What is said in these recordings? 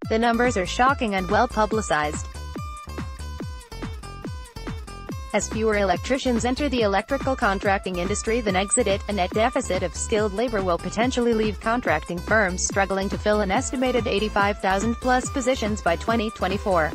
The numbers are shocking and well-publicized. As fewer electricians enter the electrical contracting industry than exit it, a net deficit of skilled labor will potentially leave contracting firms struggling to fill an estimated 85,000-plus positions by 2024.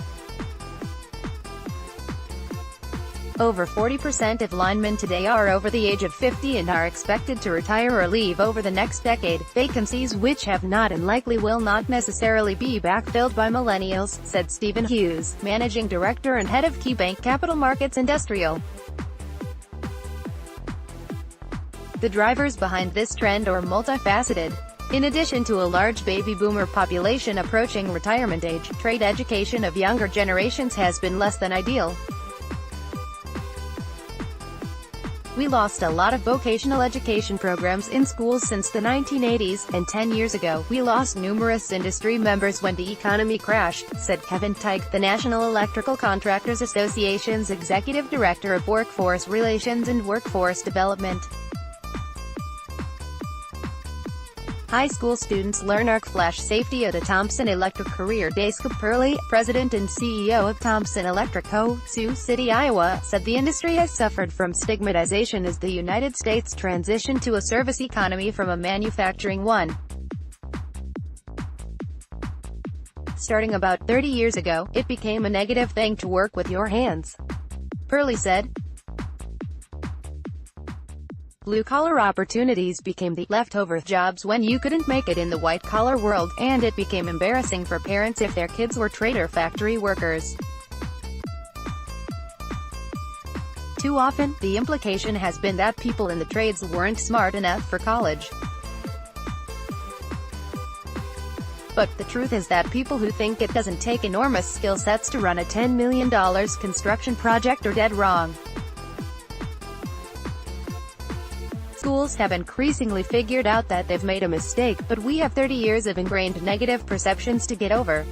Over 40% of linemen today are over the age of 50 and are expected to retire or leave over the next decade, vacancies which have not and likely will not necessarily be backfilled by millennials, said Stephen Hughes, Managing Director and Head of KeyBank Capital Markets Industrial. The drivers behind this trend are multifaceted. In addition to a large baby boomer population approaching retirement age, trade education of younger generations has been less than ideal. We lost a lot of vocational education programs in schools since the 1980s, and 10 years ago, we lost numerous industry members when the economy crashed, said Kevin Teich, the National Electrical Contractors Association's Executive Director of Workforce Relations and Workforce Development. High school students learn arc flash safety at a Thompson Electric Career Day. Skip Purley, president and CEO of Thompson Electric Co., Sioux City, Iowa, said the industry has suffered from stigmatization as the United States transitioned to a service economy from a manufacturing one. Starting about 30 years ago, it became a negative thing to work with your hands. Purley said, blue-collar opportunities became the leftover jobs when you couldn't make it in the white-collar world, and it became embarrassing for parents if their kids were trade or factory workers. Too often, the implication has been that people in the trades weren't smart enough for college. But the truth is that people who think it doesn't take enormous skill sets to run a $10 million construction project are dead wrong. Schools have increasingly figured out that they've made a mistake, but we have 30 years of ingrained negative perceptions to get over.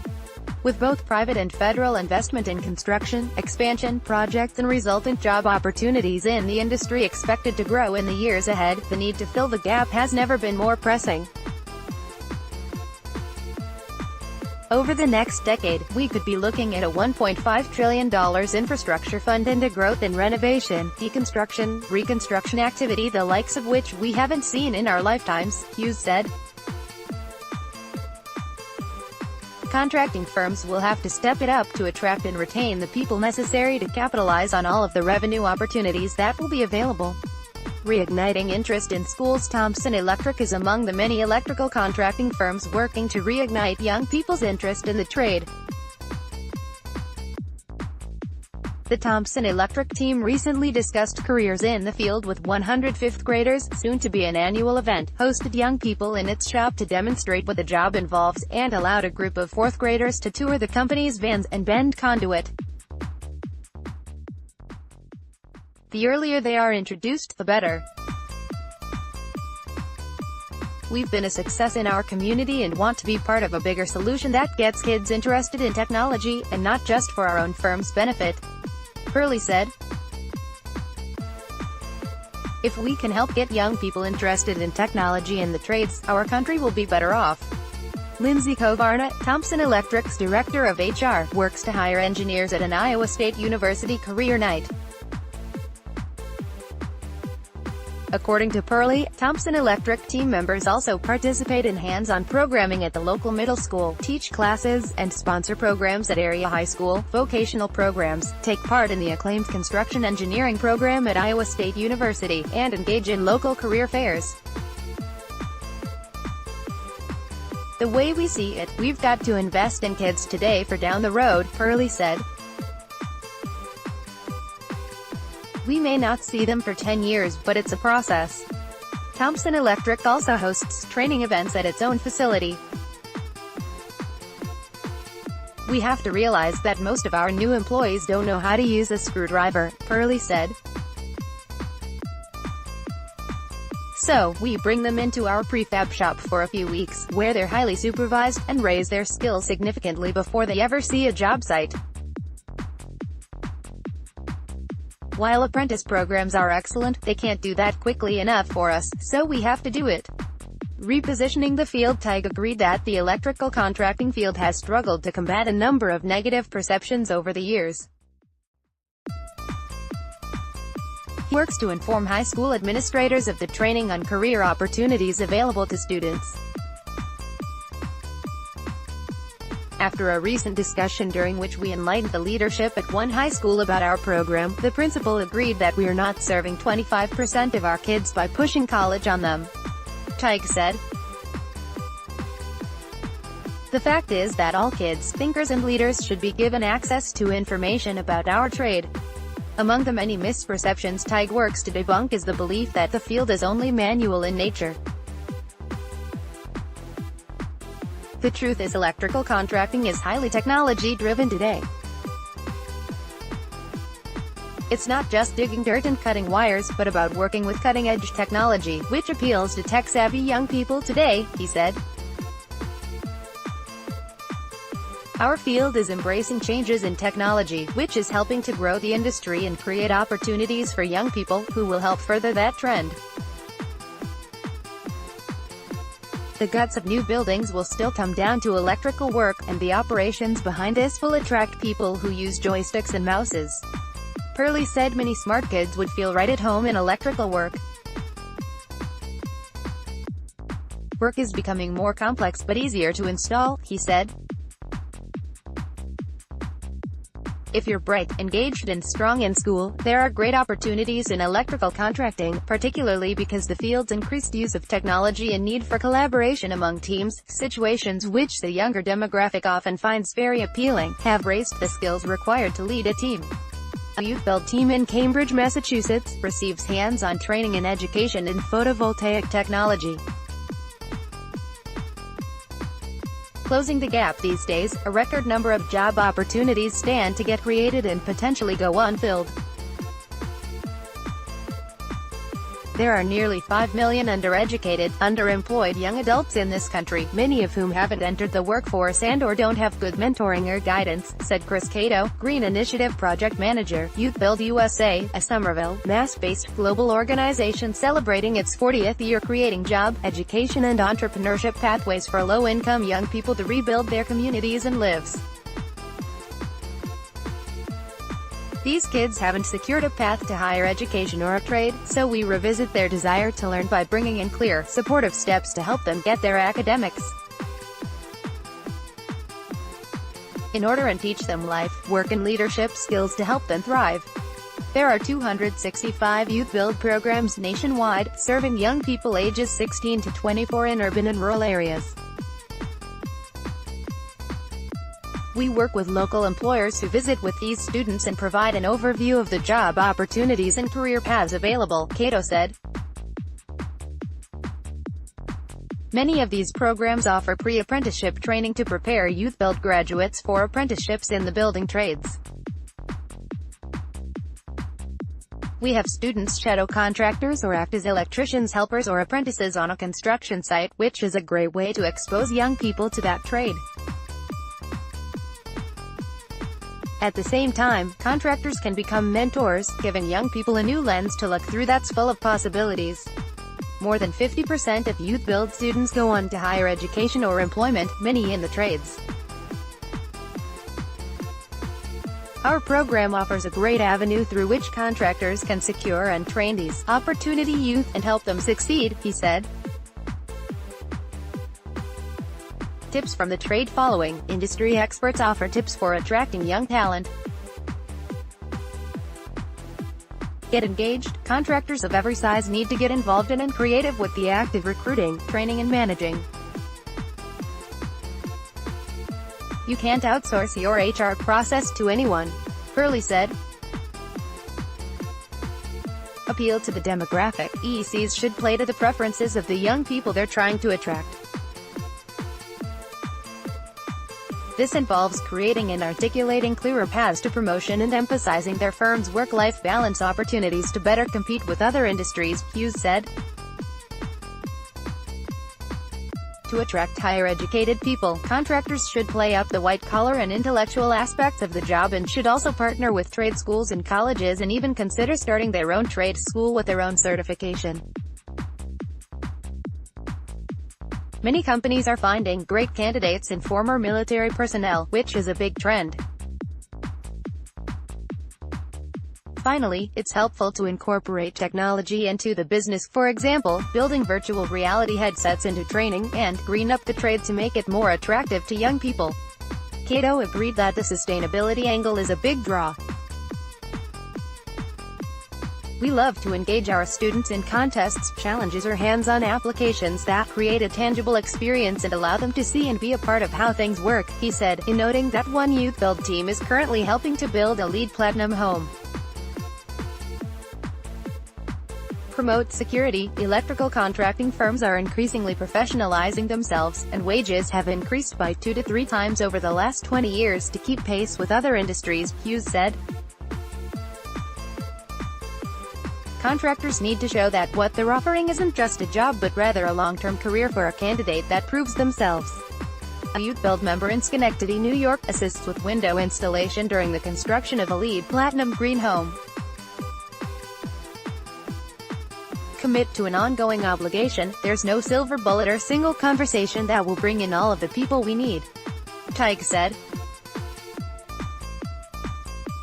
With both private and federal investment in construction, expansion projects and resultant job opportunities in the industry expected to grow in the years ahead, the need to fill the gap has never been more pressing. Over the next decade, we could be looking at a $1.5 trillion infrastructure fund into growth and renovation, deconstruction, reconstruction activity, the likes of which we haven't seen in our lifetimes, Hughes said. Contracting firms will have to step it up to attract and retain the people necessary to capitalize on all of the revenue opportunities that will be available. Reigniting interest in schools. Thompson Electric is among the many electrical contracting firms working to reignite young people's interest in the trade. The Thompson Electric team recently discussed careers in the field with 100 fifth graders, soon to be an annual event, hosted young people in its shop to demonstrate what the job involves, and allowed a group of fourth graders to tour the company's vans and bend conduit. The earlier they are introduced, the better. We've been a success in our community and want to be part of a bigger solution that gets kids interested in technology, and not just for our own firm's benefit, Purley said. If we can help get young people interested in technology and the trades, our country will be better off. Lindsay Covarna, Thompson Electric's Director of HR, works to hire engineers at an Iowa State University career night. According to Purley, Thompson Electric team members also participate in hands-on programming at the local middle school, teach classes, and sponsor programs at area high school, vocational programs, take part in the acclaimed construction engineering program at Iowa State University, and engage in local career fairs. The way we see it, we've got to invest in kids today for down the road, Purley said. We may not see them for 10 years, but it's a process. Thompson Electric also hosts training events at its own facility. We have to realize that most of our new employees don't know how to use a screwdriver, Purley said. So, we bring them into our prefab shop for a few weeks, where they're highly supervised, and raise their skills significantly before they ever see a job site. While apprentice programs are excellent, they can't do that quickly enough for us, so we have to do it. Repositioning the field, Tig agreed that the electrical contracting field has struggled to combat a number of negative perceptions over the years. He works to inform high school administrators of the training on career opportunities available to students. After a recent discussion during which we enlightened the leadership at one high school about our program, the principal agreed that we are not serving 25% of our kids by pushing college on them, Tig said. The fact is that all kids, thinkers and leaders should be given access to information about our trade. Among the many misperceptions Tig works to debunk is the belief that the field is only manual in nature. The truth is electrical contracting is highly technology-driven today. It's not just digging dirt and cutting wires, but about working with cutting-edge technology, which appeals to tech-savvy young people today, he said. Our field is embracing changes in technology, which is helping to grow the industry and create opportunities for young people, who will help further that trend. The guts of new buildings will still come down to electrical work, and the operations behind this will attract people who use joysticks and mouses. Pearlie said many smart kids would feel right at home in electrical work. Work is becoming more complex but easier to install, he said. If you're bright, engaged and strong in school, there are great opportunities in electrical contracting, particularly because the field's increased use of technology and need for collaboration among teams, situations which the younger demographic often finds very appealing, have raised the skills required to lead a team. A youth-build team in Cambridge, Massachusetts, receives hands-on training and education in photovoltaic technology. Closing the gap these days, a record number of job opportunities stand to get created and potentially go unfilled. There are nearly 5 million undereducated, underemployed young adults in this country, many of whom haven't entered the workforce and/or don't have good mentoring or guidance, said Chris Cato, Green Initiative Project Manager, Youth Build USA, a Somerville, Mass-based global organization celebrating its 40th year creating job, education and entrepreneurship pathways for low-income young people to rebuild their communities and lives. These kids haven't secured a path to higher education or a trade, so we revisit their desire to learn by bringing in clear, supportive steps to help them get their academics in order and teach them life, work and leadership skills to help them thrive. There are 265 youth build programs nationwide, serving young people ages 16 to 24 in urban and rural areas. We work with local employers who visit with these students and provide an overview of the job opportunities and career paths available, Cato said. Many of these programs offer pre-apprenticeship training to prepare youth build graduates for apprenticeships in the building trades. We have students shadow contractors or act as electricians, helpers or apprentices on a construction site, which is a great way to expose young people to that trade. At the same time, contractors can become mentors, giving young people a new lens to look through that's full of possibilities. More than 50% of youth build students go on to higher education or employment, many in the trades. Our program offers a great avenue through which contractors can secure and train these opportunity youth and help them succeed, he said. Tips from the trade following. Industry experts offer tips for attracting young talent. Get engaged. Contractors of every size need to get involved in and creative with the active recruiting, training and managing. You can't outsource your HR process to anyone, Pearlie said. Appeal to the demographic. EECs should play to the preferences of the young people they're trying to attract. This involves creating and articulating clearer paths to promotion and emphasizing their firm's work-life balance opportunities to better compete with other industries, Hughes said. To attract higher-educated people, contractors should play up the white-collar and intellectual aspects of the job and should also partner with trade schools and colleges and even consider starting their own trade school with their own certification. Many companies are finding great candidates in former military personnel, which is a big trend. Finally, it's helpful to incorporate technology into the business, for example, building virtual reality headsets into training, and green up the trade to make it more attractive to young people. Cato agreed that the sustainability angle is a big draw. We love to engage our students in contests, challenges or hands-on applications that create a tangible experience and allow them to see and be a part of how things work, he said, in noting that one youth build team is currently helping to build a LEED Platinum home. Promote security. Electrical contracting firms are increasingly professionalizing themselves, and wages have increased by 2 to 3 times over the last 20 years to keep pace with other industries, Hughes said. Contractors need to show that what they're offering isn't just a job but rather a long-term career for a candidate that proves themselves. A youth build member in Schenectady, New York, assists with window installation during the construction of a LEED Platinum green home. Commit to an ongoing obligation. There's no silver bullet or single conversation that will bring in all of the people we need, Teig said.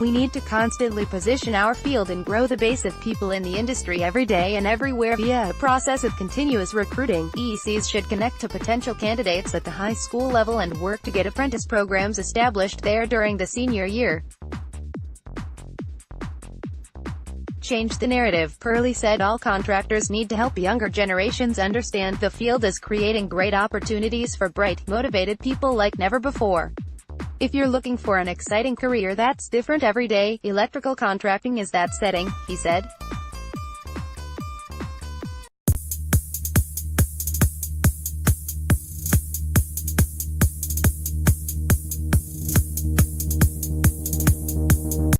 We need to constantly position our field and grow the base of people in the industry every day and everywhere via a process of continuous recruiting. ECs should connect to potential candidates at the high school level and work to get apprentice programs established there during the senior year. Change the narrative, Purley said. All contractors need to help younger generations understand the field is creating great opportunities for bright, motivated people like never before. If you're looking for an exciting career that's different every day, electrical contracting is that setting, he said.